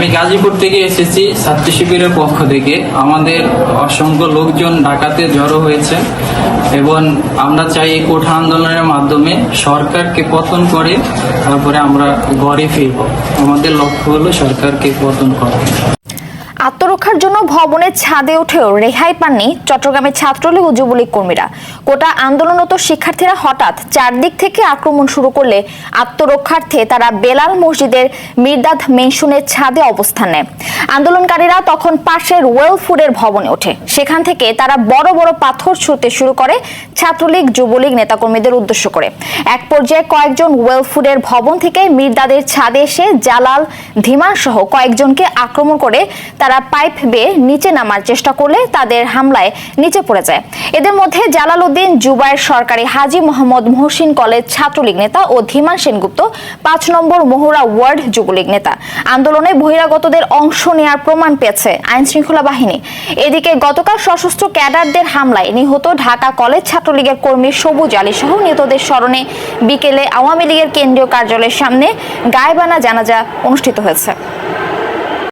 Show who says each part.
Speaker 1: আমি গাজীপুর থেকে এসেছি ছাত্র শিবিরের পক্ষ থেকে। আমাদের অসংখ্য লোকজন ঢাকাতে জড়ো হয়েছে এবং আমরা চাই এই কোঠা আন্দোলনের মাধ্যমে সরকারকে পতন করে তারপরে আমরা ঘরে ফিরব। আমাদের লক্ষ্য হলো সরকারকে পতন করা।
Speaker 2: আত্মরক্ষার জন্য ভবনের ছাদে উঠেও রেহাই পাননি চট্টগ্রামের ছাত্রলীগ ও যুবলীগ কর্মীরা। কোটা আন্দোলনরত শিক্ষার্থীরা হঠাৎ চারদিক থেকে আক্রমণ শুরু করলে আত্মরক্ষার্থে তারা বেলাল মসজিদের মির্দাদ মেনশনের ছাদে অবস্থান নেয়। আন্দোলনকারীরা তখন পাশের ওয়েল ফুডের ভবনে ওঠে। সেখান থেকে তারা বড় বড় পাথর ছুঁড়তে শুরু করে ছাত্রলীগ যুবলীগ নেতাকর্মীদের উদ্দেশ্য করে। এক পর্যায়ে কয়েকজন ওয়েল ফুডের ভবন থেকে মির্দাদের ছাদে এসে জালাল, ধীমান সহ কয়েকজনকে আক্রমণ করে তারা পাইপ বেয়ে নিচে নামার চেষ্টা করলে তাদের হামলায় নিচে পড়ে যায়। এদের মধ্যে জালাল উদ্দিন জুবায়ের সরকারি, হাজী মোহাম্মদ মহসিন কলেজ ছাত্রলীগ নেতা ও ধীমান সেনগুপ্ত ৫ নম্বর মোহরা ওয়ার্ড যুবলীগ নেতা। আন্দোলনে বহিরাগতদের অংশ নেওয়ার প্রমাণ পেয়েছে আইন শৃঙ্খলা বাহিনী। এদিকে গতকাল সশস্ত্র ক্যাডারদের হামলায় নিহত ঢাকা কলেজ ছাত্রলীগের কর্মী সবুজ আলী সহ নিহতদের স্মরণে বিকেলে আওয়ামী লীগের কেন্দ্রীয় কার্যালয়ের সামনে গায়েবানা জানাজা অনুষ্ঠিত হয়েছে।